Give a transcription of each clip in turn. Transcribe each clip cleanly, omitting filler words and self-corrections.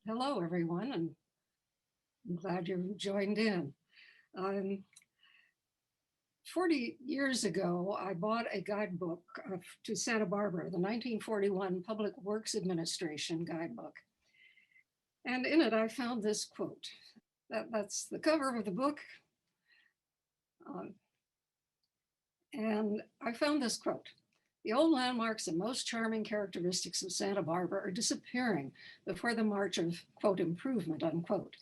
Hello, everyone, and I'm glad you joined in. Um, 40 years ago, I bought a guidebook to Santa Barbara, the 1941 Public Works Administration guidebook. And in it, I found this quote. That's the cover of the book. Um, and I found this quote. The old landmarks and most charming characteristics of Santa Barbara are disappearing before the march of, quote, improvement, unquote.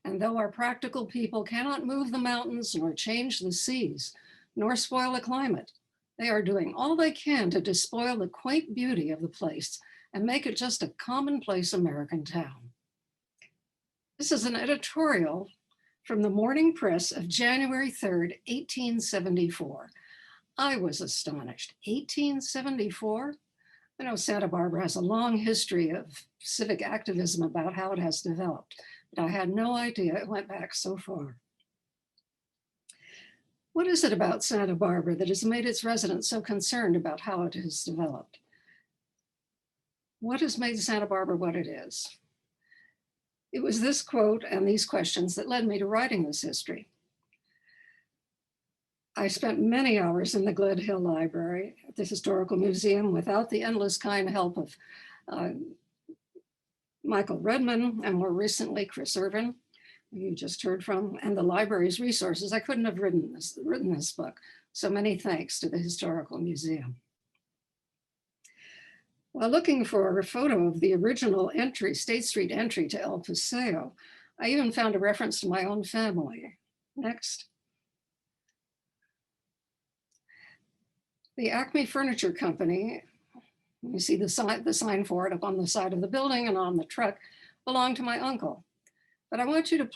And though our practical people cannot move the mountains nor change the seas, nor spoil the climate, they are doing all they can to despoil the quaint beauty of the place and make it just a commonplace American town. This is an editorial from the Morning Press of January 3rd, 1874. I was astonished. 1874? I know Santa Barbara has a long history of civic activism about how it has developed, but I had no idea it went back so far. What is it about Santa Barbara that has made its residents so concerned about how it has developed? What has made Santa Barbara what it is? It was this quote and these questions that led me to writing this history. I spent many hours in the Glen Hill Library at the Historical Museum without the endless kind help of Michael Redman and more recently Chris Irvin, who you just heard from, and the library's resources. I couldn't have written this book. So many thanks to the Historical Museum. While looking for a photo of the original entry, State Street entry to El Paseo, I even found a reference to my own family. Next. The Acme Furniture Company, you see the sign for it up on the side of the building and on the truck, belonged to my uncle. But I want you to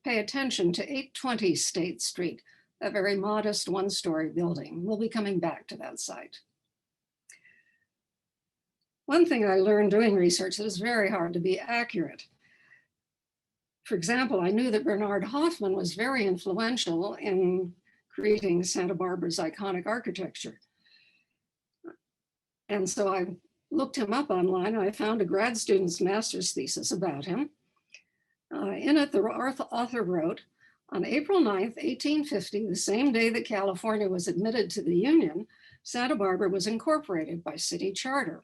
pay attention to 820 State Street, a very modest one-story building. We'll be coming back to that site. One thing I learned doing research that is very hard to be accurate. For example, I knew that Bernard Hoffman was very influential in creating Santa Barbara's iconic architecture. And so I looked him up online and I found a grad student's master's thesis about him. In it, the author wrote, on April 9th, 1850, the same day that California was admitted to the Union, Santa Barbara was incorporated by city charter.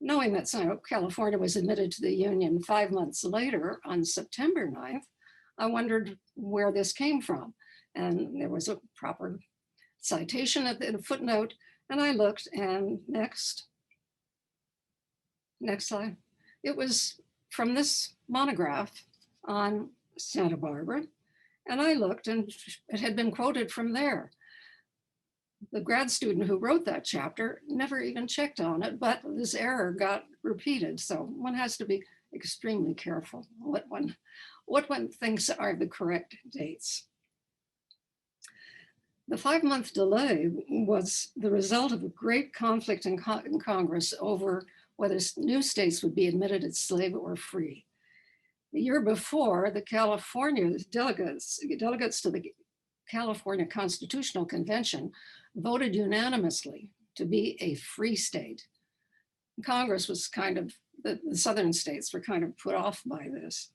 Knowing that California was admitted to the Union 5 months later, on September 9th, I wondered where this came from. And there was a proper citation at the footnote, and I looked, and next slide. It was from this monograph on Santa Barbara, and I looked, and it had been quoted from there. The grad student who wrote that chapter never even checked on it, but this error got repeated. So one has to be extremely careful what one thinks are the correct dates. The 5-month delay was the result of a great conflict in Congress over whether new states would be admitted as slave or free. The year before, the California delegates to the California Constitutional Convention voted unanimously to be a free state. Congress was the southern states were kind of put off by this.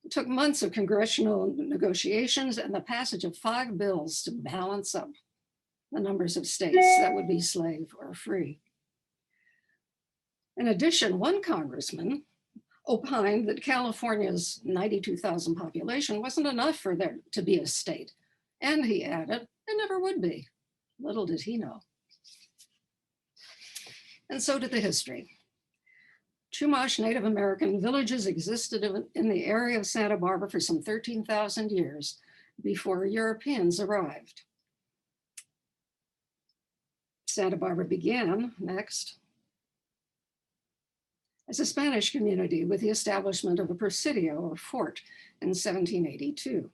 It took months of congressional negotiations and the passage of 5 bills to balance up the numbers of states that would be slave or free. In addition, one congressman opined that California's 92,000 population wasn't enough for there to be a state. And he added, it never would be. Little did he know. And so did the history. Chumash Native American villages existed in the area of Santa Barbara for some 13,000 years before Europeans arrived. Santa Barbara began, next, as a Spanish community with the establishment of a presidio or fort in 1782.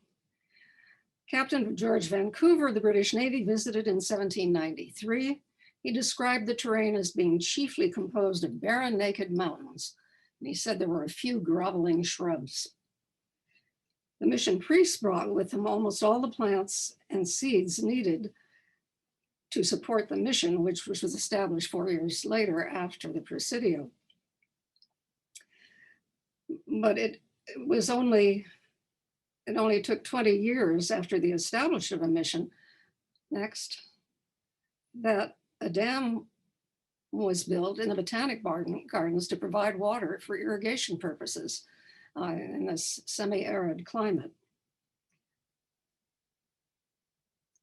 Captain George Vancouver of the British Navy visited in 1793. He described the terrain as being chiefly composed of barren, naked mountains, and he said there were a few groveling shrubs. The mission priests brought with them almost all the plants and seeds needed to support the mission, which was established 4 years later after the Presidio. but it only took 20 years after the establishment of a mission, next, that a dam was built in the Botanic Gardens to provide water for irrigation purposes in this semi-arid climate.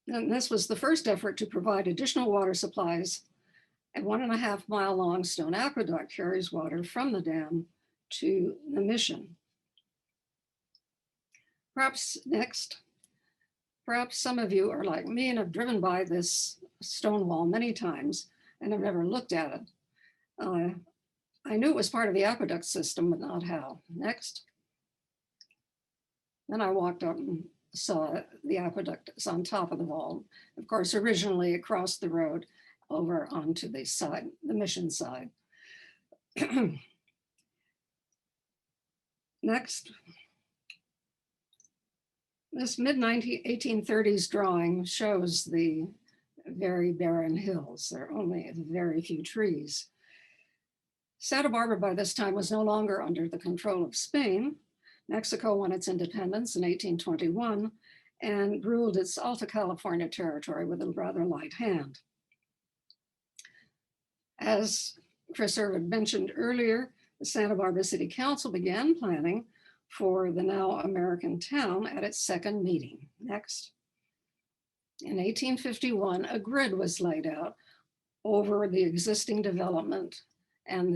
And this was the first effort to provide additional water supplies. A 1.5 mile long stone aqueduct carries water from the dam to the mission. Perhaps next, perhaps some of you are like me and have driven by this stone wall many times and have never looked at it. I knew it was part of the aqueduct system, but not how. Next. Then I walked up and saw the aqueduct is on top of the wall. Of course, originally across the road over onto the side, the mission side. Next. This mid-1830s drawing shows the very barren hills. There are only very few trees. Santa Barbara by this time was no longer under the control of Spain. Mexico won its independence in 1821 and ruled its Alta California territory with a rather light hand. As Chris Irvin mentioned earlier, the Santa Barbara City Council began planning for the now American town at its second meeting. Next. In 1851, a grid was laid out over the existing development, and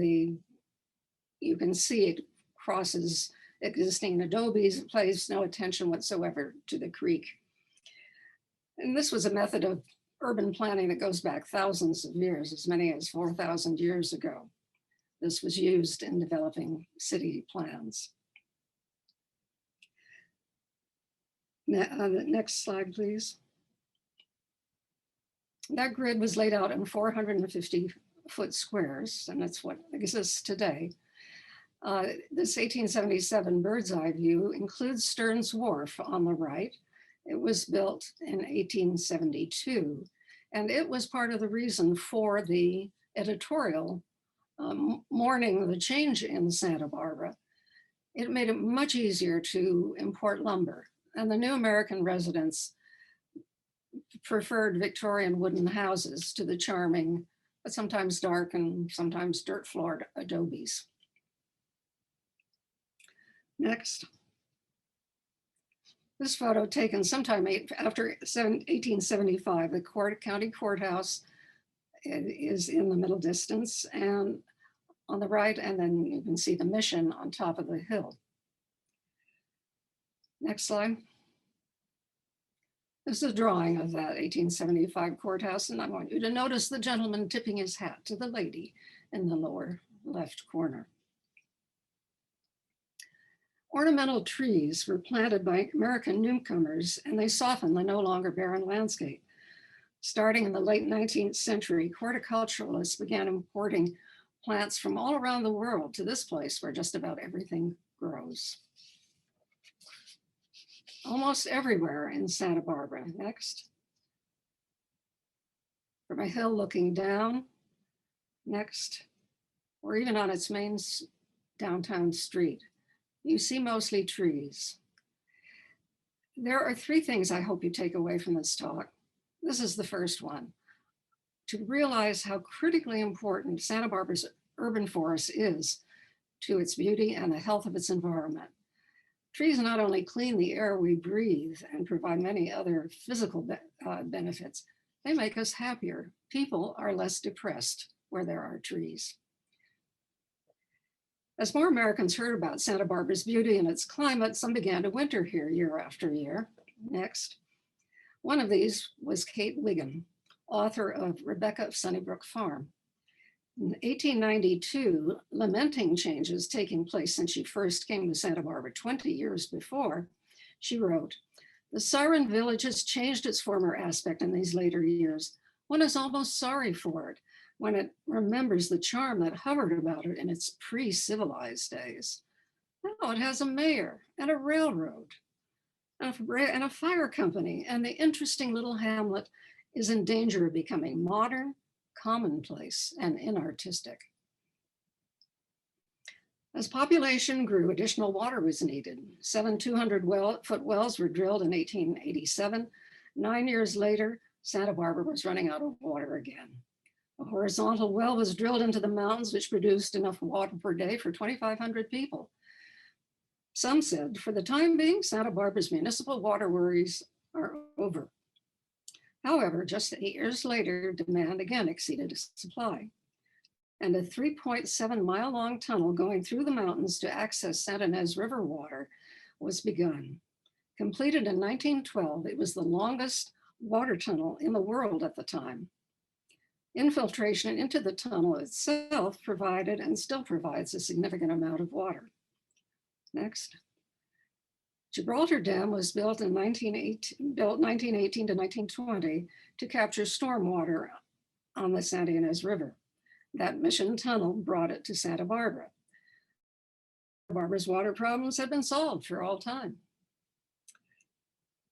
you can see it crosses existing adobes, pays no attention whatsoever to the creek. And this was a method of urban planning that goes back thousands of years, as many as 4,000 years ago. This was used in developing city plans. The next slide, please. That grid was laid out in 450-foot squares, and that's what exists today. This 1877 bird's eye view includes Stearns Wharf on the right. It was built in 1872, and it was part of the reason for the editorial mourning the change in Santa Barbara. It made it much easier to import lumber, and the new American residents preferred Victorian wooden houses to the charming, but sometimes dark and sometimes dirt-floored adobes. Next. This photo taken sometime after 1875, the county courthouse is in the middle distance and on the right, and then you can see the mission on top of the hill. Next slide. This is a drawing of that 1875 courthouse, and I want you to notice the gentleman tipping his hat to the lady in the lower left corner. Ornamental trees were planted by American newcomers, and they softened the no longer barren landscape. Starting in the late 19th century, horticulturalists began importing plants from all around the world to this place where just about everything grows. Almost everywhere in Santa Barbara. Next. From a hill looking down. Next. Or even on its main downtown street. You see mostly trees. There are three things I hope you take away from this talk. This is the first one. To realize how critically important Santa Barbara's urban forest is to its beauty and the health of its environment. Trees not only clean the air we breathe and provide many other physical benefits, they make us happier. People are less depressed where there are trees. As more Americans heard about Santa Barbara's beauty and its climate, some began to winter here year after year. Next. One of these was Kate Wiggin, author of Rebecca of Sunnybrook Farm. In 1892, lamenting changes taking place since she first came to Santa Barbara 20 years before, she wrote, "The Siren Village has changed its former aspect in these later years. One is almost sorry for it when it remembers the charm that hovered about it in its pre-civilized days. Now it has a mayor and a railroad and a fire company, and the interesting little hamlet is in danger of becoming modern, commonplace, and inartistic." As population grew, additional water was needed. 7 200-foot wells were drilled in 1887. 9 years later, Santa Barbara was running out of water again. A horizontal well was drilled into the mountains, which produced enough water per day for 2,500 people. Some said, for the time being, Santa Barbara's municipal water worries are over. However, just 8 years later, demand again exceeded supply. And a 3.7-mile-long tunnel going through the mountains to access Santa Ynez River water was begun. Completed in 1912, it was the longest water tunnel in the world at the time. Infiltration into the tunnel itself provided and still provides a significant amount of water. Next. Gibraltar Dam was built in 1918 to 1920 to capture stormwater on the Santa Ynez River. That mission tunnel brought it to Santa Barbara. Barbara's water problems had been solved for all time.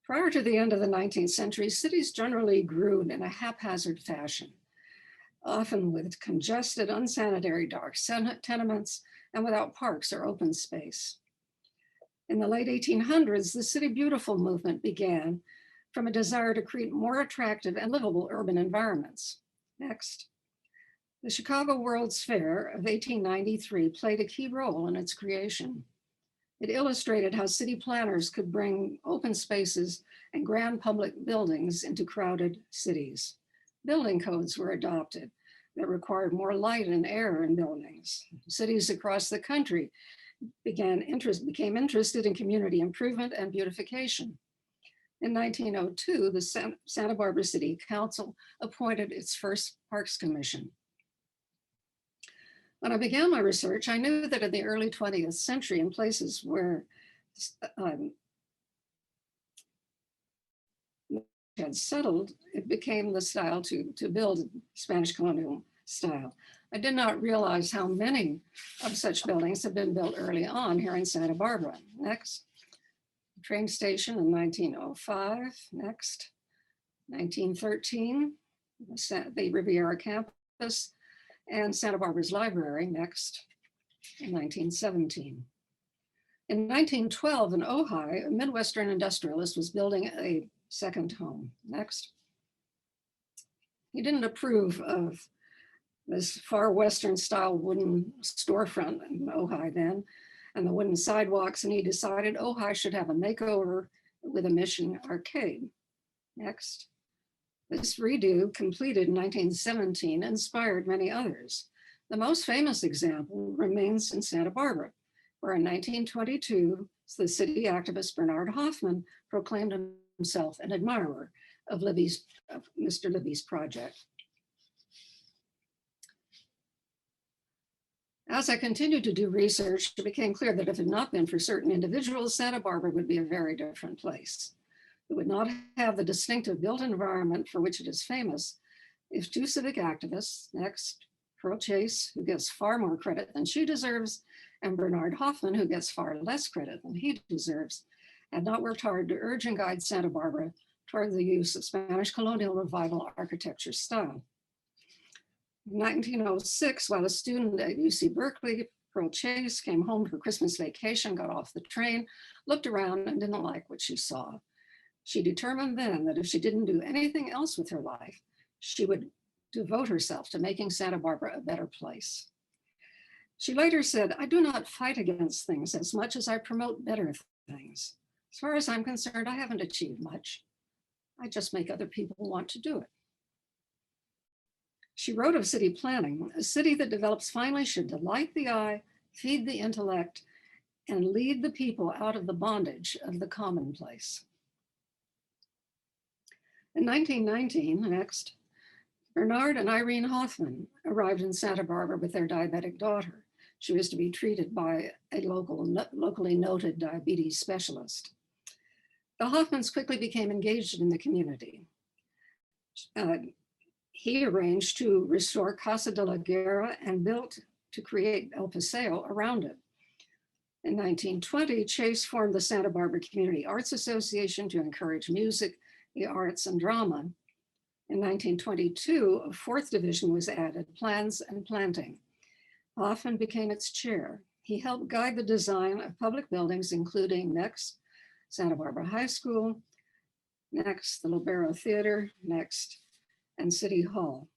Prior to the end of the 19th century, cities generally grew in a haphazard fashion, often with congested, unsanitary dark tenements and without parks or open space. In the late 1800s, the City Beautiful movement began from a desire to create more attractive and livable urban environments. Next. The Chicago World's Fair of 1893 played a key role in its creation. It illustrated how city planners could bring open spaces and grand public buildings into crowded cities. Building codes were adopted that required more light and air in buildings. Cities across the country became interested in community improvement and beautification. In 1902, the Santa Barbara City Council appointed its first Parks Commission. When I began my research, I knew that in the early 20th century, in places where had settled, it became the style to build Spanish colonial style. I did not realize how many of such buildings have been built early on here in Santa Barbara. Next. Train station in 1905. Next. 1913, the Riviera campus and Santa Barbara's library. Next. In 1917. In 1912 in Ojai, a Midwestern industrialist was building a second home. Next. He didn't approve of this far Western style wooden storefront in Ojai then, and the wooden sidewalks, and he decided Ojai should have a makeover with a Mission arcade. Next. This redo, completed in 1917, inspired many others. The most famous example remains in Santa Barbara, where in 1922, the city activist Bernard Hoffman proclaimed himself an admirer of Mr. Libby's project. As I continued to do research, it became clear that if it had not been for certain individuals, Santa Barbara would be a very different place. It would not have the distinctive built environment for which it is famous if two civic activists, next, Pearl Chase, who gets far more credit than she deserves, and Bernard Hoffman, who gets far less credit than he deserves, had not worked hard to urge and guide Santa Barbara toward the use of Spanish colonial revival architecture style. In 1906, while a student at UC Berkeley, Pearl Chase came home for Christmas vacation, got off the train, looked around and didn't like what she saw. She determined then that if she didn't do anything else with her life, she would devote herself to making Santa Barbara a better place. She later said, "I do not fight against things as much as I promote better things. As far as I'm concerned, I haven't achieved much. I just make other people want to do it." She wrote of city planning, "A city that develops finely should delight the eye, feed the intellect, and lead the people out of the bondage of the commonplace." In 1919, next, Bernard and Irene Hoffman arrived in Santa Barbara with their diabetic daughter. She was to be treated by a locally noted diabetes specialist. The Hoffmans quickly became engaged in the community. He arranged to restore Casa de la Guerra and built to create El Paseo around it. In 1920, Chase formed the Santa Barbara Community Arts Association to encourage music, the arts, and drama. In 1922, a fourth division was added, plans and planting. Hoffman became its chair. He helped guide the design of public buildings, including next, Santa Barbara High School, next, the Libero Theater, next, and City Hall.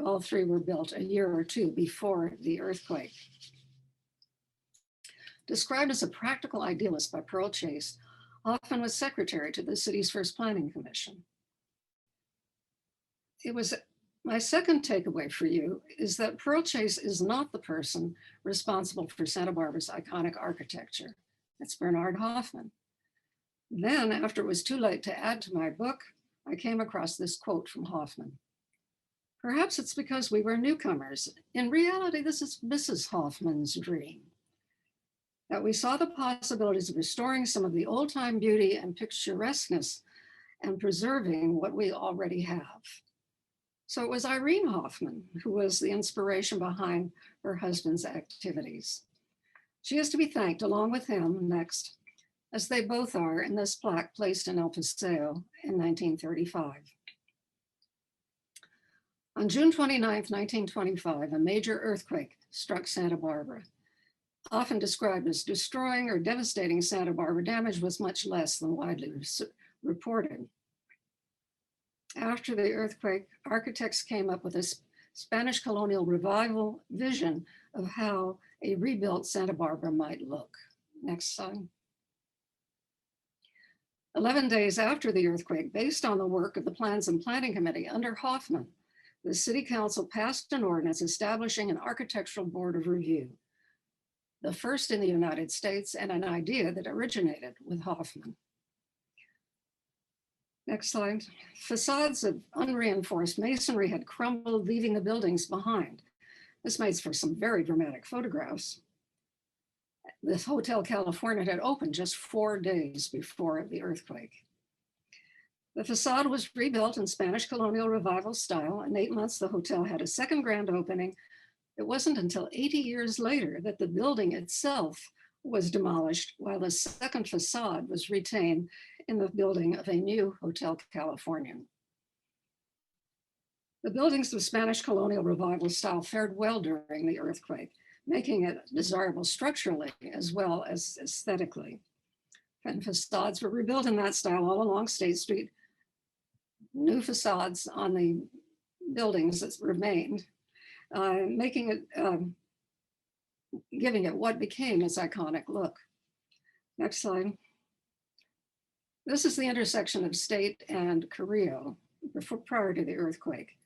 All three were built a year or two before the earthquake. Described as a practical idealist by Pearl Chase, Hoffman was secretary to the city's first planning commission. My second takeaway for you is that Pearl Chase is not the person responsible for Santa Barbara's iconic architecture. It's Bernard Hoffman. Then, after it was too late to add to my book, I came across this quote from Hoffman. Perhaps it's because we were newcomers. In reality, this is Mrs. Hoffman's dream. That we saw the possibilities of restoring some of the old-time beauty and picturesqueness and preserving what we already have. So it was Irene Hoffman who was the inspiration behind her husband's activities. She is to be thanked along with him next, as they both are in this plaque placed in El Paseo in 1935. On June 29, 1925, a major earthquake struck Santa Barbara. Often described as destroying or devastating Santa Barbara, damage was much less than widely reported. After the earthquake, architects came up with a Spanish colonial revival vision of how a rebuilt Santa Barbara might look. Next slide. 11 days after the earthquake, based on the work of the Plans and Planning Committee under Hoffman, the City Council passed an ordinance establishing an architectural board of review, the first in the United States and an idea that originated with Hoffman. Next slide. Facades of unreinforced masonry had crumbled, leaving the buildings behind. This makes for some very dramatic photographs. This Hotel California had opened just 4 days before the earthquake. The facade was rebuilt in Spanish colonial revival style. In 8 months, the hotel had a second grand opening. It wasn't until 80 years later that the building itself was demolished while the second facade was retained in the building of a new Hotel California. The buildings of Spanish colonial revival style fared well during the earthquake, making it desirable structurally as well as aesthetically. And facades were rebuilt in that style all along State Street. New facades on the buildings that remained, making it, giving it what became its iconic look. Next slide. This is the intersection of State and Cabrillo prior to the earthquake.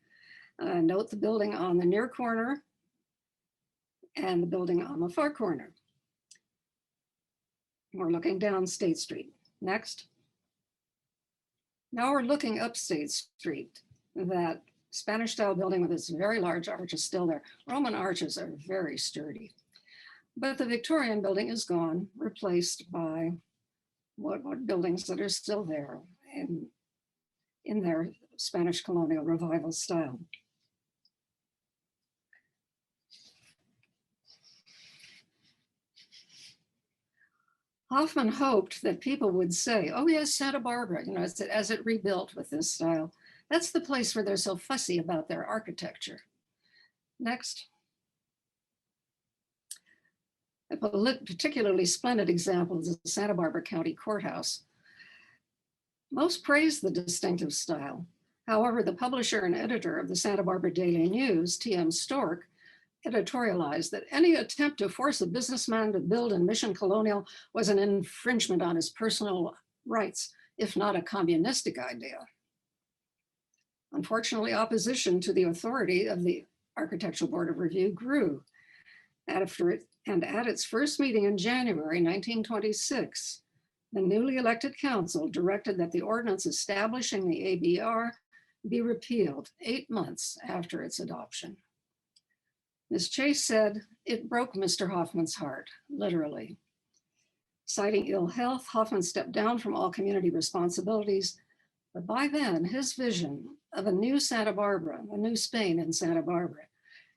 Note the building on the near corner and the building on the far corner. We're looking down State Street. Next. Now we're looking up State Street. That Spanish style building with its very large arch is still there. Roman arches are very sturdy. But the Victorian building is gone, replaced by what buildings that are still there in their Spanish colonial revival style. Hoffman hoped that people would say, oh yes, Santa Barbara, as it rebuilt with this style. That's the place where they're so fussy about their architecture. Next. A particularly splendid example is the Santa Barbara County Courthouse. Most praise the distinctive style. However, the publisher and editor of the Santa Barbara Daily News, T.M. Stork, editorialized that any attempt to force a businessman to build in Mission Colonial was an infringement on his personal rights, if not a communistic idea. Unfortunately, opposition to the authority of the Architectural Board of Review grew. At its first meeting in January 1926, the newly elected council directed that the ordinance establishing the ABR be repealed 8 months after its adoption. Ms. Chase said, it broke Mr. Hoffman's heart, literally. Citing ill health, Hoffman stepped down from all community responsibilities, but by then his vision of a new Santa Barbara, a new Spain in Santa Barbara,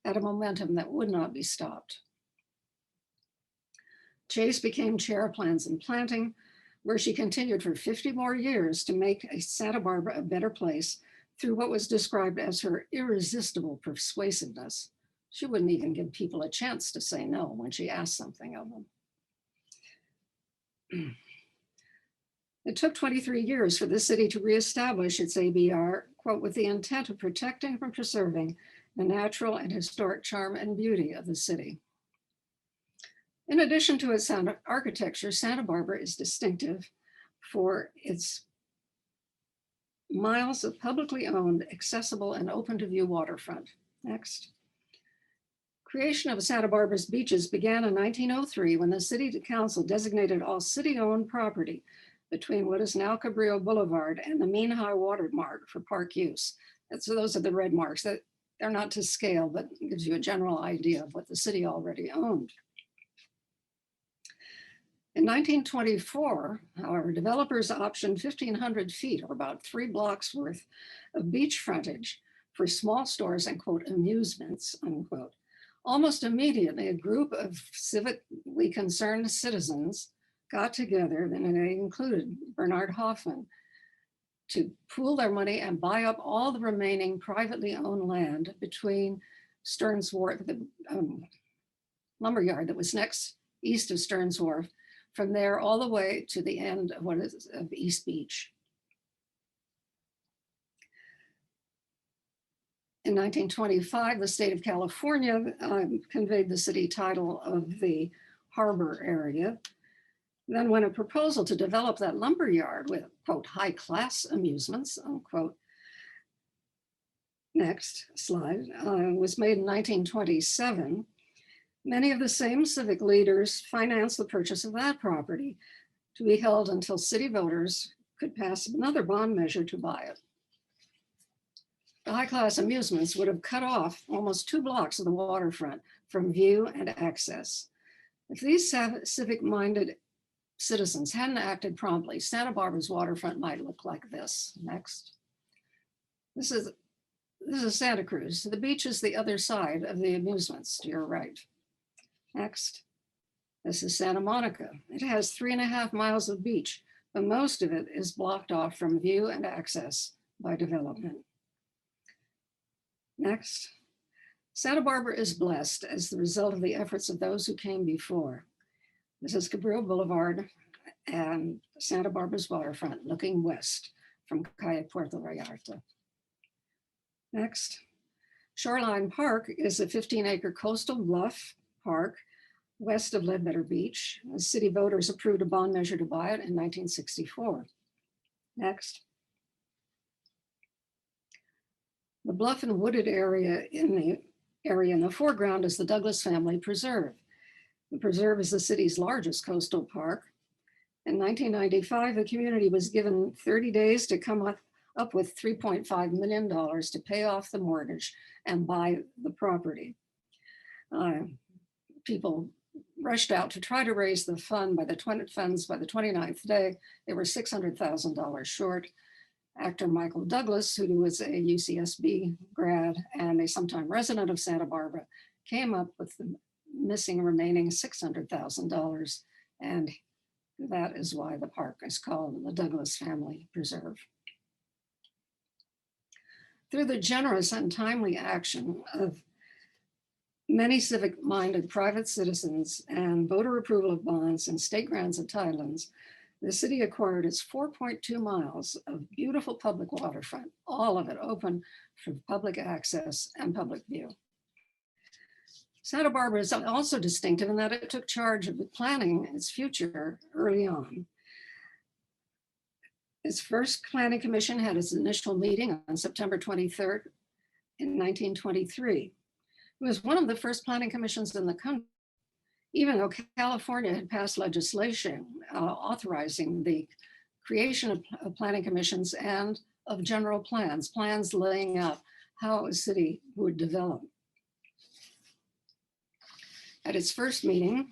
had a momentum that would not be stopped. Chase became chair of Plans and Planning, where she continued for 50 more years to make Santa Barbara a better place through what was described as her irresistible persuasiveness. She wouldn't even give people a chance to say no when she asked something of them. It took 23 years for the city to reestablish its ABR, quote, with the intent of protecting and preserving the natural and historic charm and beauty of the city. In addition to its sound architecture, Santa Barbara is distinctive for its miles of publicly owned, accessible, and open to view waterfront. Next. Creation of Santa Barbara's beaches began in 1903 when the city council designated all city-owned property between what is now Cabrillo Boulevard and the mean high water mark for park use. And so those are the red marks. That they're not to scale, but gives you a general idea of what the city already owned. In 1924, however, developers optioned 1,500 feet, or about 3 blocks worth of beach frontage for small stores and, quote, amusements, unquote. Almost immediately, a group of civically concerned citizens got together, and they included Bernard Hoffman, to pool their money and buy up all the remaining privately owned land between Stearns Wharf, the lumberyard that was next east of Stearns Wharf, from there all the way to the end of what is of East Beach. In 1925, the state of California conveyed the city title of the harbor area. Then when a proposal to develop that lumberyard with, quote, high-class amusements, unquote, next slide, was made in 1927, many of the same civic leaders financed the purchase of that property to be held until city voters could pass another bond measure to buy it. The high-class amusements would have cut off almost 2 blocks of the waterfront from view and access. If these civic-minded citizens hadn't acted promptly, Santa Barbara's waterfront might look like this. Next. This is Santa Cruz. The beach is the other side of the amusements to your right. Next. This is Santa Monica. It has 3.5 miles of beach, but most of it is blocked off from view and access by development. Next. Santa Barbara is blessed as the result of the efforts of those who came before. This is Cabrillo Boulevard and Santa Barbara's waterfront looking west from Calle Puerto Vallarta. Next, Shoreline Park is a 15-acre coastal bluff park west of Ledbetter Beach. The city voters approved a bond measure to buy it in 1964. Next. The bluff and wooded area in the foreground is the Douglas Family Preserve. The preserve is the city's largest coastal park. In 1995, the community was given 30 days to come up with $3.5 million to pay off the mortgage and buy the property. People rushed out to try to raise the funds by the 29th day. They were $600,000 short. Actor Michael Douglas, who was a UCSB grad and a sometime resident of Santa Barbara, came up with the missing remaining $600,000, and that is why the park is called the Douglas Family Preserve. Through the generous and timely action of many civic-minded private citizens and voter approval of bonds and state grants of tidelands, the city acquired its 4.2 miles of beautiful public waterfront, all of it open for public access and public view. Santa Barbara is also distinctive in that it took charge of planning its future early on. Its first planning commission had its initial meeting on September 23rd in 1923. It was one of the first planning commissions in the country, even though California had passed legislation authorizing the creation of planning commissions and of general plans laying out how a city would develop. At its first meeting,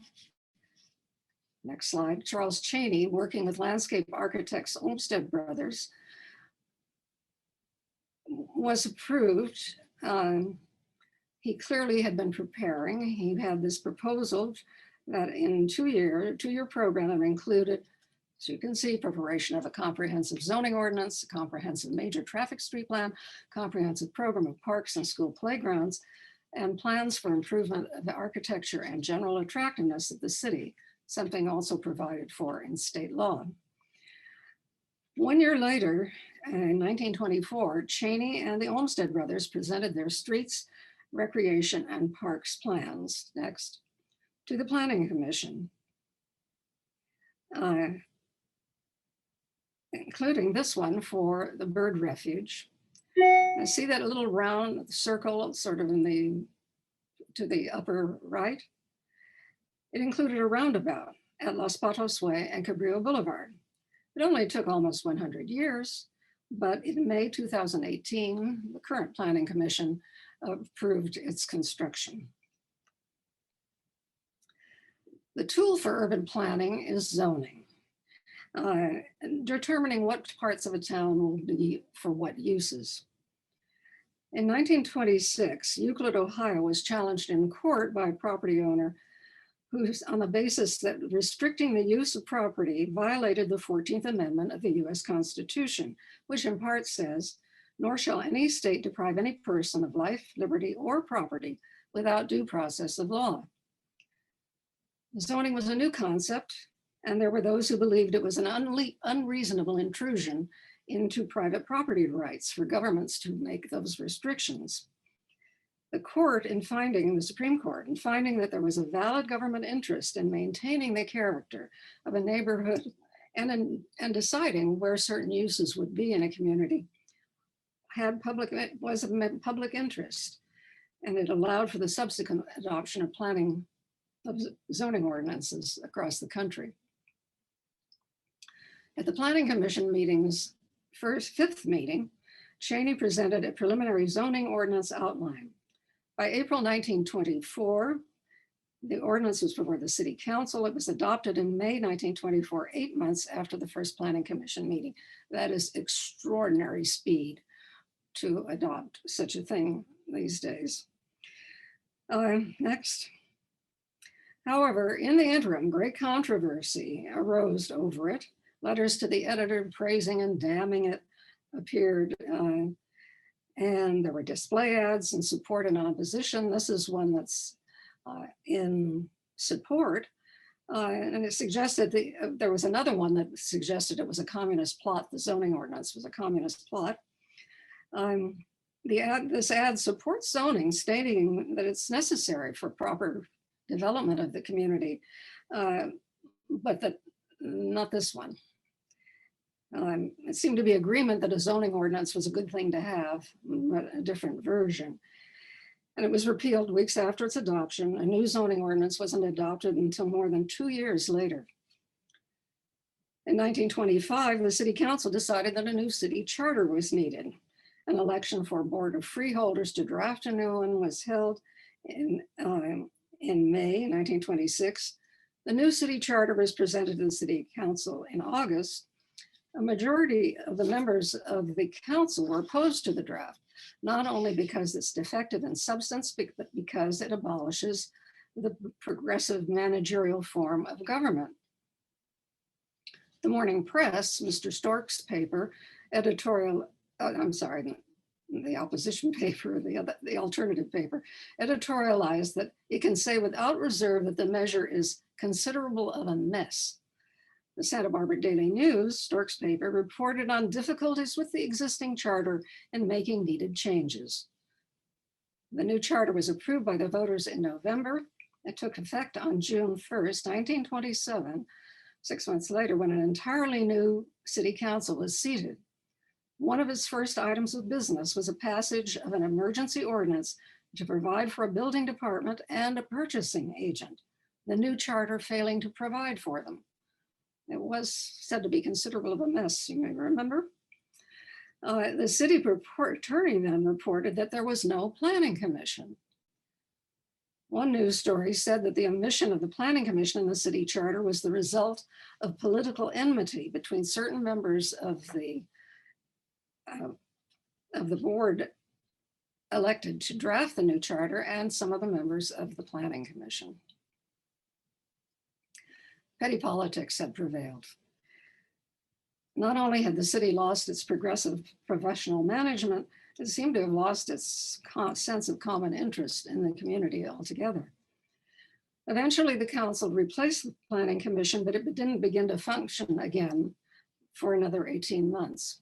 next slide, Charles Chaney, working with landscape architects Olmsted Brothers, was approved. He clearly had been preparing. He had this proposal that in two-year program that included, as you can see, preparation of a comprehensive zoning ordinance, a comprehensive major traffic street plan, comprehensive program of parks and school playgrounds, and plans for improvement of the architecture and general attractiveness of the city, something also provided for in state law. 1 year later, in 1924, Cheney and the Olmsted brothers presented their streets, recreation, and parks plans, next, to the Planning Commission, including this one for the bird refuge. I see that little round circle sort of to the upper right. It included a roundabout at Los Patos Way and Cabrillo Boulevard. It only took almost 100 years, but in May 2018, the current Planning Commission approved its construction. The tool for urban planning is zoning, determining what parts of a town will be for what uses. In 1926, Euclid, Ohio was challenged in court by a property owner who's on the basis that restricting the use of property violated the 14th Amendment of the US Constitution, which in part says, nor shall any state deprive any person of life, liberty, or property without due process of law. Zoning was a new concept, and there were those who believed it was an unreasonable intrusion into private property rights for governments to make those restrictions. The Supreme Court, in finding that there was a valid government interest in maintaining the character of a neighborhood and deciding where certain uses would be in a community, was of public interest, and it allowed for the subsequent adoption of zoning ordinances across the country. At the Planning Commission meeting's fifth meeting, Cheney presented a preliminary zoning ordinance outline. By April 1924, the ordinance was before the City Council. It was adopted in May 1924, 8 months after the first Planning Commission meeting. That is extraordinary speed to adopt such a thing these days. Next. However, in the interim, great controversy arose over it. Letters to the editor praising and damning it appeared, and there were display ads in support and opposition. This is one that's in support. And it suggested there was another one that suggested it was a communist plot. The zoning ordinance was a communist plot. This ad supports zoning, stating that it's necessary for proper development of the community, but not this one. It seemed to be agreement that a zoning ordinance was a good thing to have, but a different version. And it was repealed weeks after its adoption. A new zoning ordinance wasn't adopted until more than 2 years later. In 1925, the City Council decided that a new city charter was needed. An election for a board of freeholders to draft a new one was held in May 1926. The new city charter was presented to the City Council in August. A majority of the members of the council were opposed to the draft, not only because it's defective in substance, but because it abolishes the progressive managerial form of government. The Morning Press, Mr. Stork's paper, the opposition paper, the alternative paper, editorialized that it can say without reserve that the measure is considerable of a mess. The Santa Barbara Daily News, Stork's paper, reported on difficulties with the existing charter and making needed changes. The new charter was approved by the voters in November. It took effect on June 1st, 1927, 6 months later, when an entirely new city council was seated. One of its first items of business was a passage of an emergency ordinance to provide for a building department and a purchasing agent, the new charter failing to provide for them. It was said to be considerable of a mess, you may remember. The city attorney then reported that there was no planning commission. One news story said that the omission of the planning commission in the city charter was the result of political enmity between certain members of the board elected to draft the new charter and some of the members of the planning commission. Petty politics had prevailed. Not only had the city lost its progressive professional management, It seemed to have lost its sense of common interest in the community altogether. Eventually, the council replaced the Planning Commission, but it didn't begin to function again for another 18 months.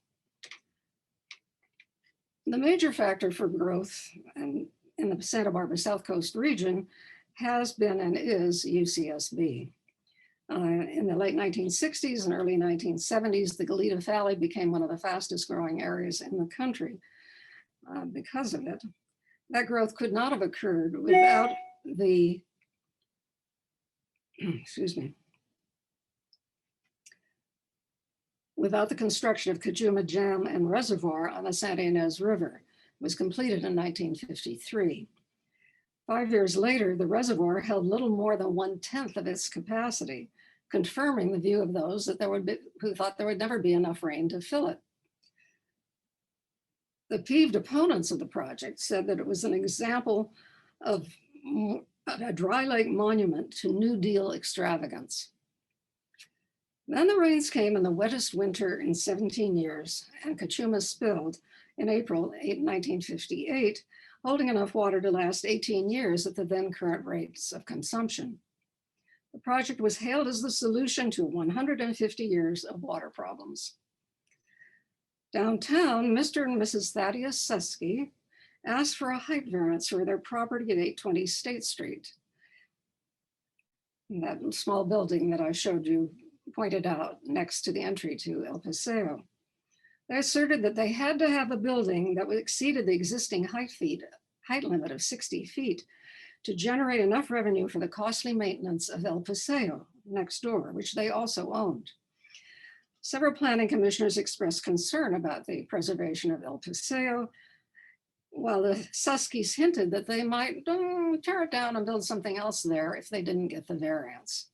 The major factor for growth in the Santa Barbara South Coast region has been and is UCSB. In the late 1960s and early 1970s, the Goleta Valley became one of the fastest growing areas in the country. Because of it, that growth could not have occurred without the, excuse me, without the construction of Cabrillo Dam and Reservoir on the Santa Ynez River. It was completed in 1953. 5 years later, the reservoir held little more than 1/10 of its capacity, confirming the view of those that who thought there would never be enough rain to fill it. The peeved opponents of the project said that it was an example of a dry lake monument to New Deal extravagance. Then the rains came in the wettest winter in 17 years, and Cachuma spilled in April 1958, holding enough water to last 18 years at the then current rates of consumption. The project was hailed as the solution to 150 years of water problems. Downtown, Mr. and Mrs. Thaddeus Susky asked for a height variance for their property at 820 State Street. That small building that I showed you pointed out next to the entry to El Paseo. They asserted that they had to have a building that exceeded the existing height limit of 60 feet to generate enough revenue for the costly maintenance of El Paseo next door, which they also owned. Several planning commissioners expressed concern about the preservation of El Paseo, while the Suskys hinted that they might tear it down and build something else there if they didn't get the variance.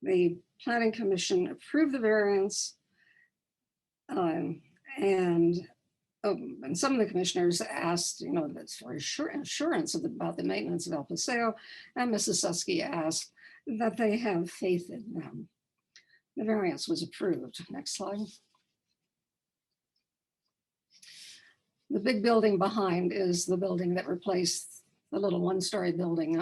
The Planning Commission approved the variance, and some of the commissioners asked, that's for assurance about the maintenance of El Paseo, and Mrs. Susky asked that they have faith in them. The variance was approved. Next slide. The big building behind is the building that replaced the little one-story building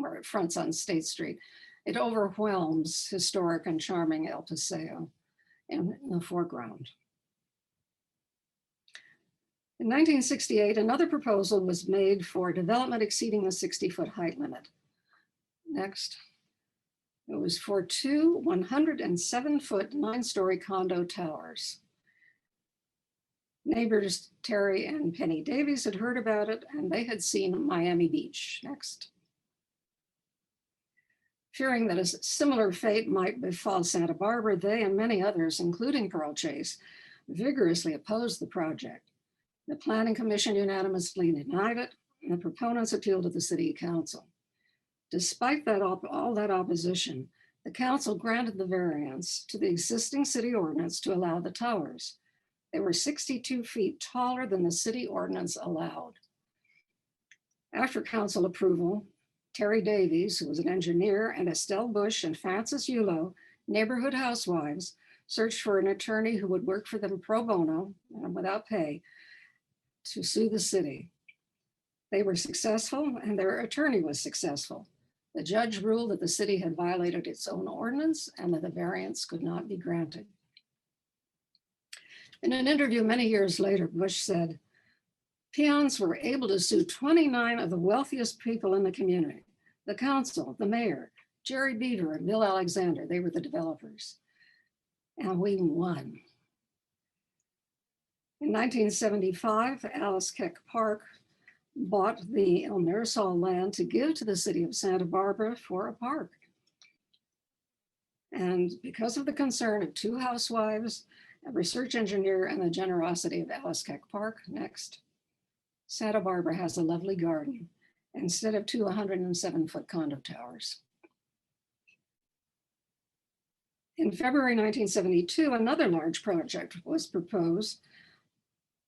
where it fronts on State Street. It overwhelms historic and charming El Paseo in the foreground. In 1968, another proposal was made for development exceeding the 60-foot height limit. Next. It was for two 107-foot, 9-story condo towers. Neighbors Terry and Penny Davies had heard about it, and they had seen Miami Beach. Next. Fearing that a similar fate might befall Santa Barbara, they and many others, including Pearl Chase, vigorously opposed the project. The Planning Commission unanimously denied it, and the proponents appealed to the City Council. Despite all that opposition, the council granted the variance to the existing city ordinance to allow the towers. They were 62 feet taller than the city ordinance allowed. After council approval, Terry Davies, who was an engineer, and Estelle Bush and Frances Yulo, neighborhood housewives, searched for an attorney who would work for them pro bono and without pay to sue the city. They were successful, and their attorney was successful. The judge ruled that the city had violated its own ordinance and that the variance could not be granted. In an interview many years later, Bush said, peons were able to sue 29 of the wealthiest people in the community, the council, the mayor, Jerry Beaver and Bill Alexander, they were the developers, and we won. In 1975, Alice Keck Park bought the El Mirasol land to give to the city of Santa Barbara for a park. And because of the concern of two housewives, a research engineer, and the generosity of Alice Keck Park, next, Santa Barbara has a lovely garden instead of two 107-foot condo towers. In February 1972, another large project was proposed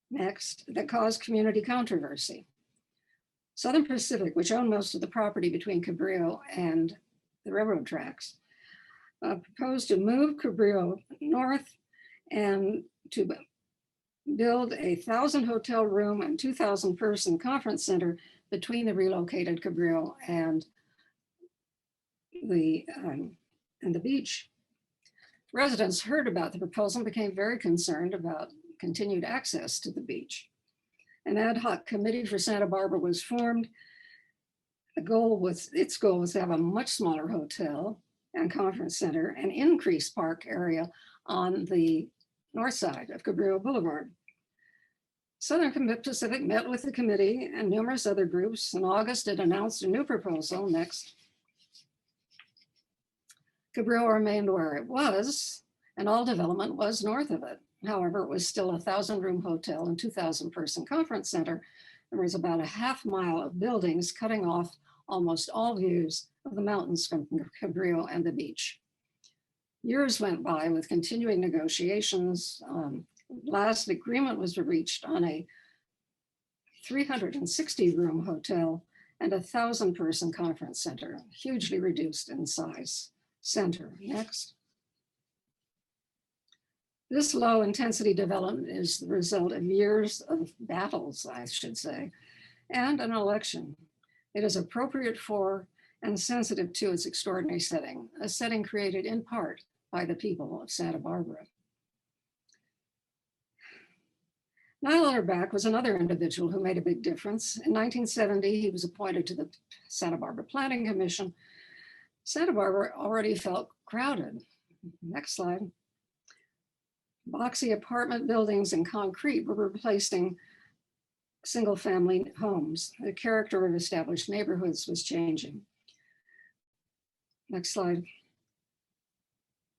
next that caused community controversy. Southern Pacific, which owned most of the property between Cabrillo and the railroad tracks, proposed to move Cabrillo north and to build a 1,000 hotel room and 2,000 person conference center between the relocated Cabrillo and the beach. Residents heard about the proposal and became very concerned about continued access to the beach. An ad hoc committee for Santa Barbara was formed. Its goal was to have a much smaller hotel and conference center and increase park area on the north side of Cabrillo Boulevard. Southern Pacific met with the committee and numerous other groups. In August, it announced a new proposal. Next. Cabrillo remained where it was, and all development was north of it. However, it was still a 1,000-room hotel and 2,000 person conference center. There was about a half mile of buildings cutting off almost all views of the mountains from Cabrillo and the beach. Years went by with continuing negotiations. Last agreement was reached on a 360-room hotel and a 1,000 person conference center, hugely reduced in size. Center. Next. This low intensity development is the result of years of battles, I should say, and an election. It is appropriate for and sensitive to its extraordinary setting, a setting created in part by the people of Santa Barbara. Niall Utterback was another individual who made a big difference. In 1970, he was appointed to the Santa Barbara Planning Commission. Santa Barbara already felt crowded. Next slide. Boxy apartment buildings and concrete were replacing single-family homes. The character of established neighborhoods was changing. Next slide.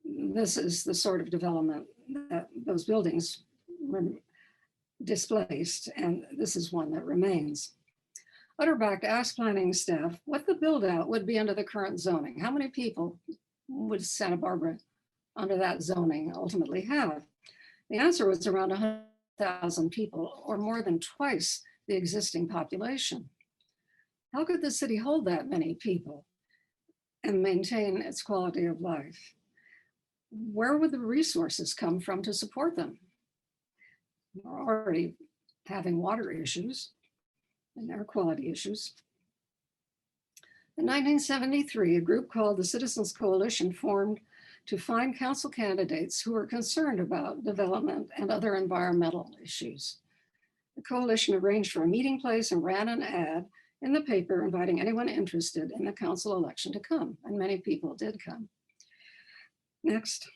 This is the sort of development that those buildings were displaced, and this is one that remains. Utterback asked planning staff what the build out would be under the current zoning. How many people would Santa Barbara under that zoning ultimately have? The answer was around 100,000 people, or more than twice the existing population. How could the city hold that many people and maintain its quality of life? Where would the resources come from to support them? We're already having water issues and air quality issues. In 1973, a group called the Citizens Coalition formed to find council candidates who were concerned about development and other environmental issues. The coalition arranged for a meeting place and ran an ad in the paper inviting anyone interested in the council election to come, and many people did come. Next.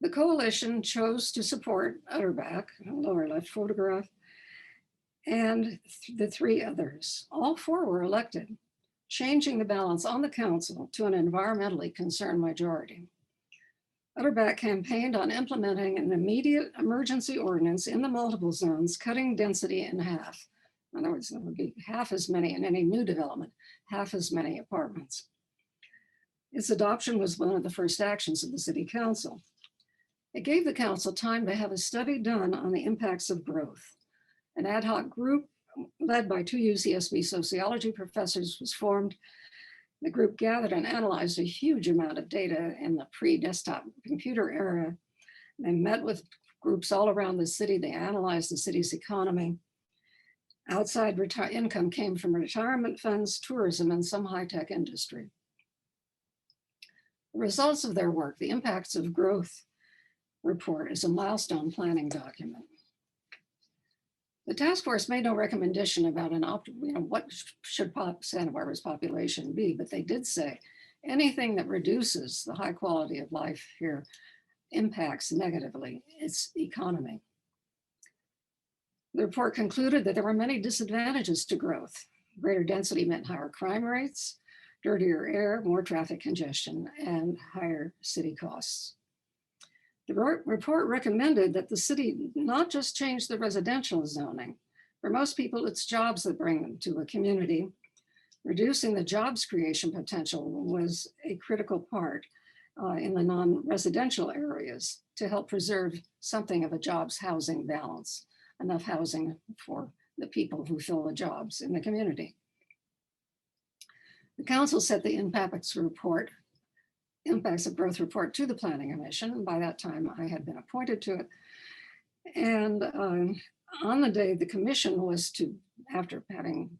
The coalition chose to support Utterback, lower left photograph, and the three others. All four were elected, changing the balance on the council to an environmentally concerned majority. Utterback campaigned on implementing an immediate emergency ordinance in the multiple zones, cutting density in half. In other words, there would be half as many in any new development, half as many apartments. Its adoption was one of the first actions of the city council. It gave the council time to have a study done on the impacts of growth. An ad hoc group led by two UCSB sociology professors was formed. The group gathered and analyzed a huge amount of data in the pre-desktop computer era. They met with groups all around the city. They analyzed the city's economy. Outside income came from retirement funds, tourism, and some high-tech industry. The results of their work, the impacts of growth report, is a milestone planning document. The task force made no recommendation about what should Santa Barbara's population be, but they did say anything that reduces the high quality of life here impacts negatively its economy. The report concluded that there were many disadvantages to growth. Greater density meant higher crime rates, dirtier air, more traffic congestion, and higher city costs. The report recommended that the city not just change the residential zoning. For most people, it's jobs that bring them to a community. Reducing the jobs creation potential was a critical part in the non-residential areas to help preserve something of a jobs housing balance, enough housing for the people who fill the jobs in the community. The council set the impacts of growth report to the Planning Commission. And by that time, I had been appointed to it. And on the day the commission was to, after having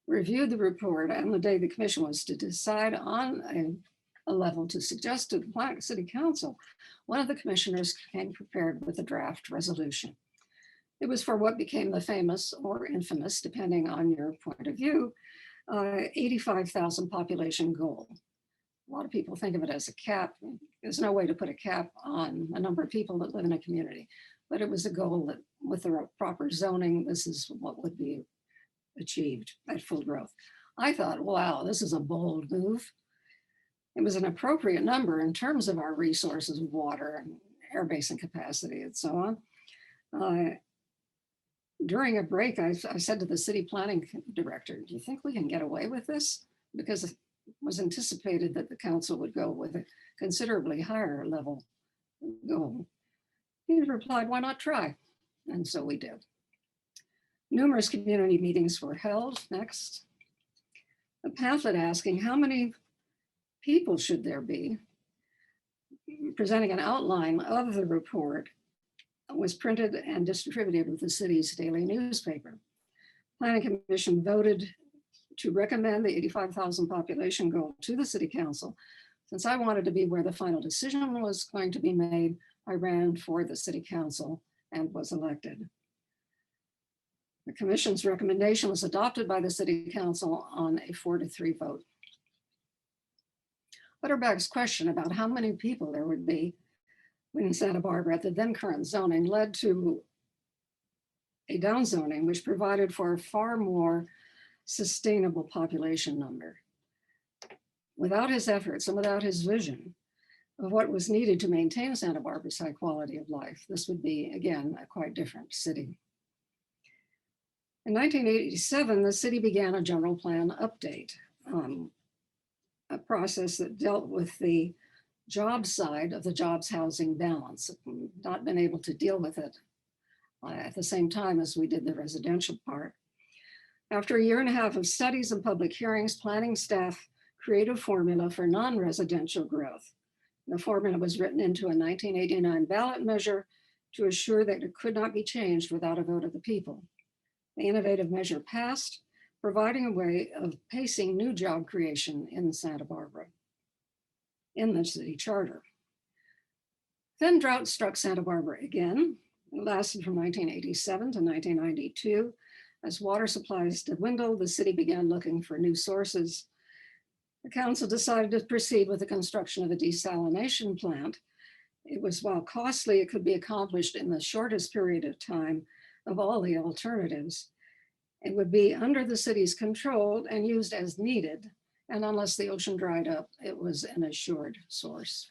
reviewed the report, and the day the commission was to decide on a level to suggest to the city council, one of the commissioners came prepared with a draft resolution. It was for what became the famous or infamous, depending on your point of view, 85,000 population goal. A lot of people think of it as a cap. There's no way to put a cap on a number of people that live in a community, but it was a goal that with the proper zoning, this is what would be achieved at full growth. I thought, wow, this is a bold move. It was an appropriate number in terms of our resources, water and air basin capacity and so on. During a break, I said to the city planning director, do you think we can get away with this? Because it was anticipated that the council would go with a considerably higher level goal. He replied, why not try? And so we did. Numerous community meetings were held. Next. A pamphlet asking how many people should there be, presenting an outline of the report, was printed and distributed with the city's daily newspaper. Planning Commission voted to recommend the 85,000 population goal to the city council. Since I wanted to be where the final decision was going to be made, I ran for the city council and was elected. The commission's recommendation was adopted by the city council on a 4-3 vote. Butterbag's question about how many people there would be in Santa Barbara at the then current zoning led to a downzoning, which provided for a far more sustainable population number. Without his efforts and without his vision of what was needed to maintain Santa Barbara's high quality of life, this would be, again, a quite different city. In 1987, the city began a general plan update, a process that dealt with the job side of the jobs housing balance. We've not been able to deal with it at the same time as we did the residential part. After a year and a half of studies and public hearings, planning staff created a formula for non-residential growth. The formula was written into a 1989 ballot measure to assure that it could not be changed without a vote of the people. The innovative measure passed, providing a way of pacing new job creation in Santa Barbara, in the city charter. Then drought struck Santa Barbara again. It lasted from 1987 to 1992. As water supplies dwindled, the city began looking for new sources. The council decided to proceed with the construction of a desalination plant. It was, while costly, it could be accomplished in the shortest period of time of all the alternatives. It would be under the city's control and used as needed. And unless the ocean dried up, it was an assured source.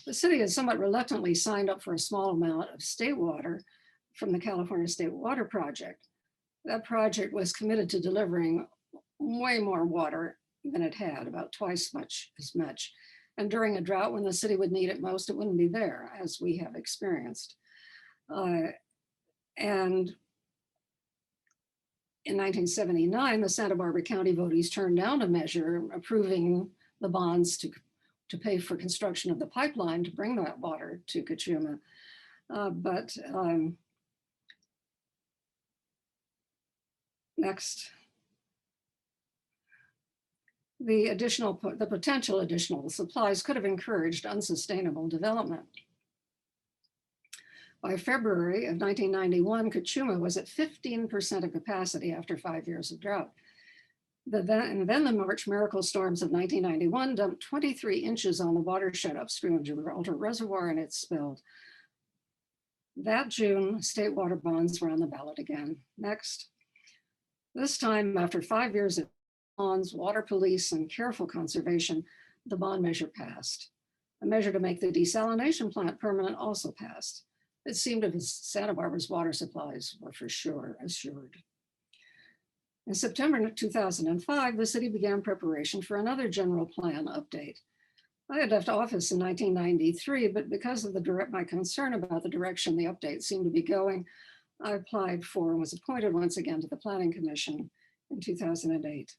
The city had somewhat reluctantly signed up for a small amount of state water from the California State Water Project. That project was committed to delivering way more water than it had, about twice as much. And during a drought, when the city would need it most, it wouldn't be there, as we have experienced. And in 1979, the Santa Barbara County voters turned down a measure approving the bonds to pay for construction of the pipeline to bring that water to Cachuma. Next. The potential additional supplies could have encouraged unsustainable development. By February of 1991, Cachuma was at 15% of capacity after 5 years of drought. And then the March miracle storms of 1991 dumped 23 inches on the watershed upstream of Gibraltar Reservoir, and it spilled. That June, state water bonds were on the ballot again. Next. This time, after 5 years of bonds, water police, and careful conservation, the bond measure passed. A measure to make the desalination plant permanent also passed. It seemed as if Santa Barbara's water supplies were for sure assured. In September 2005, the city began preparation for another general plan update. I had left office in 1993, but because of my concern about the direction the update seemed to be going, I applied for and was appointed once again to the Planning Commission in 2008.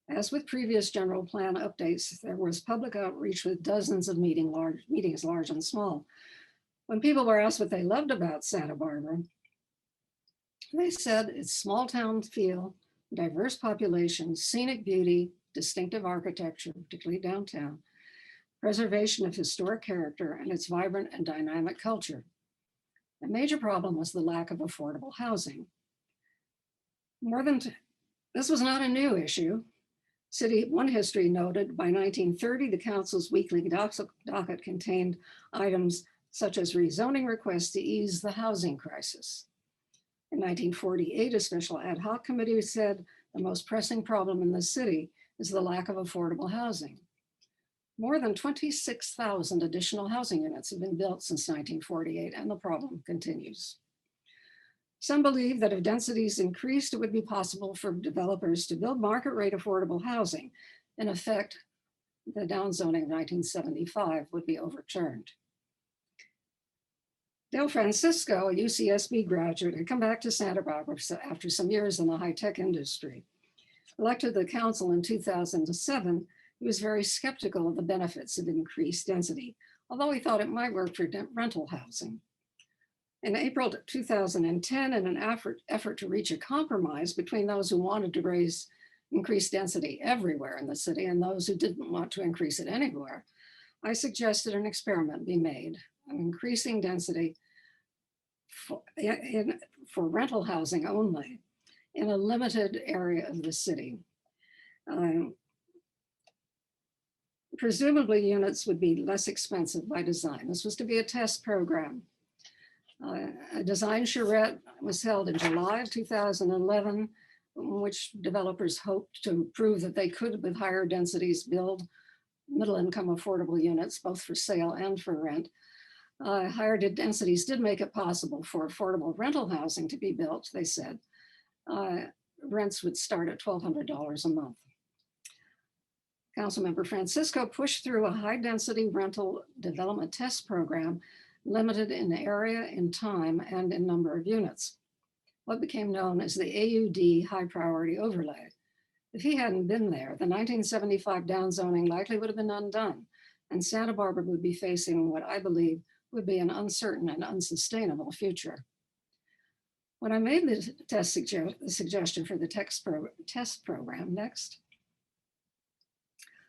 As with previous general plan updates, there was public outreach with dozens of meetings, large and small. When people were asked what they loved about Santa Barbara, they said its small town feel, diverse population, scenic beauty, distinctive architecture, particularly downtown, preservation of historic character, and its vibrant and dynamic culture. A major problem was the lack of affordable housing. This was not a new issue. City One History noted by 1930, the council's weekly docket contained items such as rezoning requests to ease the housing crisis. In 1948, a special ad hoc committee said the most pressing problem in the city is the lack of affordable housing. More than 26,000 additional housing units have been built since 1948, and the problem continues. Some believe that if densities increased, it would be possible for developers to build market rate affordable housing. In effect, the downzoning of 1975 would be overturned. Dale Francisco, a UCSB graduate, had come back to Santa Barbara after some years in the high-tech industry. Elected to the council in 2007, he was very skeptical of the benefits of increased density, although he thought it might work for rental housing. In April 2010, in an effort to reach a compromise between those who wanted to increase density everywhere in the city and those who didn't want to increase it anywhere, I suggested an experiment be made of increasing density for rental housing only in a limited area of the city. Presumably units would be less expensive by design. This was to be a test program. A design charrette was held in July of 2011, in which developers hoped to prove that they could, with higher densities, build middle-income affordable units, both for sale and for rent. Higher densities did make it possible for affordable rental housing to be built, they said. Rents would start at $1,200 a month. Councilmember Francisco pushed through a high-density rental development test program limited in area, in time, and in number of units, what became known as the AUD High Priority Overlay. If he hadn't been there, the 1975 downzoning likely would have been undone, and Santa Barbara would be facing what I believe would be an uncertain and unsustainable future. When I made the suggestion for the test program next,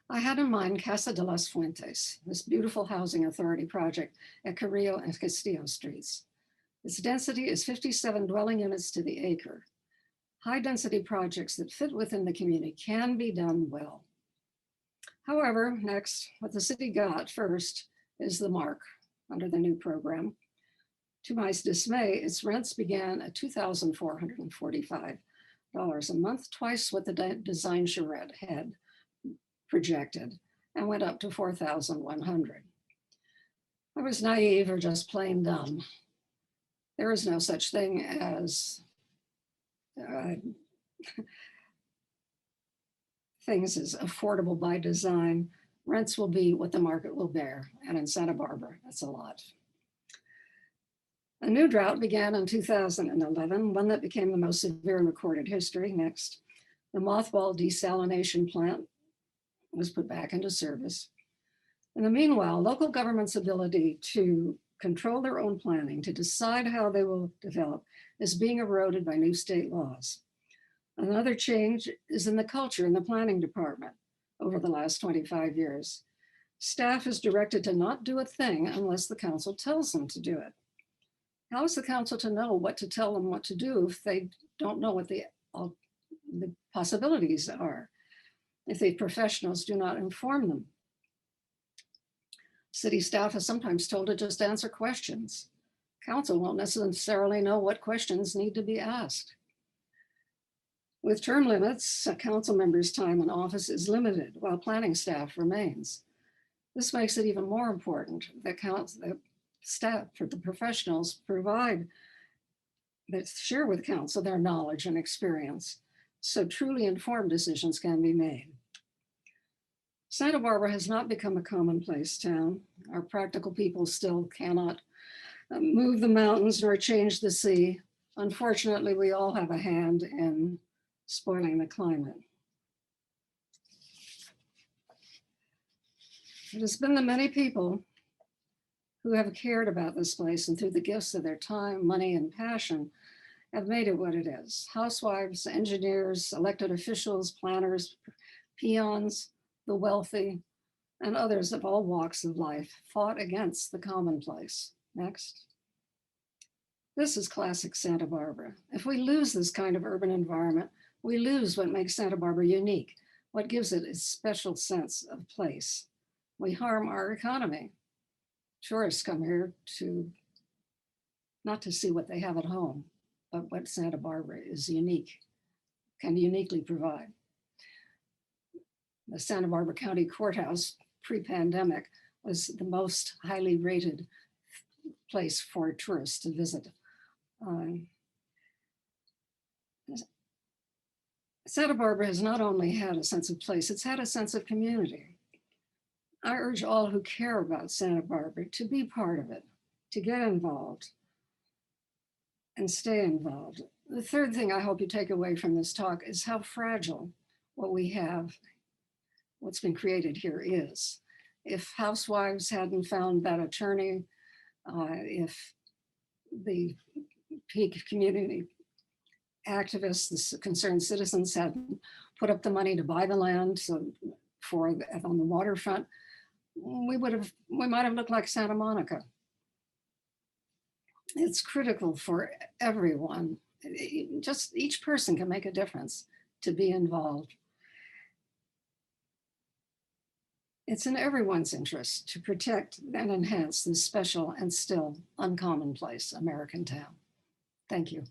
I had in mind Casa De Las Fuentes, this beautiful housing authority project at Carrillo and Castillo Streets. Its density is 57 dwelling units to the acre. High density projects that fit within the community can be done well. However, next, what the city got first is the mark under the new program. To my dismay, its rents began at $2,445 a month, twice what the design charrette had projected, and went up to $4,100. I was naive or just plain dumb. There is no such thing as things as affordable by design. Rents will be what the market will bear, and in Santa Barbara, that's a lot. A new drought began in 2011, one that became the most severe in recorded history. Next, the mothballed desalination plant was put back into service. In the meanwhile, local government's ability to control their own planning, to decide how they will develop, is being eroded by new state laws. Another change is in the culture in the planning department over the last 25 years. Staff is directed to not do a thing unless the council tells them to do it. How is the council to know what to tell them what to do if they don't know what the possibilities are, if the professionals do not inform them? City staff is sometimes told to just answer questions. Council won't necessarily know what questions need to be asked. With term limits, a council member's time in office is limited while planning staff remains. This makes it even more important that staff, for the professionals, share with council their knowledge and experience, so truly informed decisions can be made. Santa Barbara has not become a commonplace town. Our practical people still cannot move the mountains nor change the sea. Unfortunately, we all have a hand in spoiling the climate. It has been the many people who have cared about this place and through the gifts of their time, money, and passion have made it what it is. Housewives, engineers, elected officials, planners, peons, the wealthy, and others of all walks of life fought against the commonplace. Next. This is classic Santa Barbara. If we lose this kind of urban environment, we lose what makes Santa Barbara unique, what gives it its special sense of place. We harm our economy. Tourists come here not to see what they have at home, but what Santa Barbara is unique, can uniquely provide. The Santa Barbara County Courthouse pre-pandemic was the most highly rated place for tourists to visit. Santa Barbara has not only had a sense of place, it's had a sense of community. I urge all who care about Santa Barbara to be part of it, to get involved and stay involved. The third thing I hope you take away from this talk is how fragile what we have, what's been created here is. If housewives hadn't found that attorney, if the peak community activists, the concerned citizens hadn't put up the money to buy the land on the waterfront, we might have looked like Santa Monica. It's critical for everyone. Just each person can make a difference to be involved. It's in everyone's interest to protect and enhance this special and still uncommonplace American town. Thank you.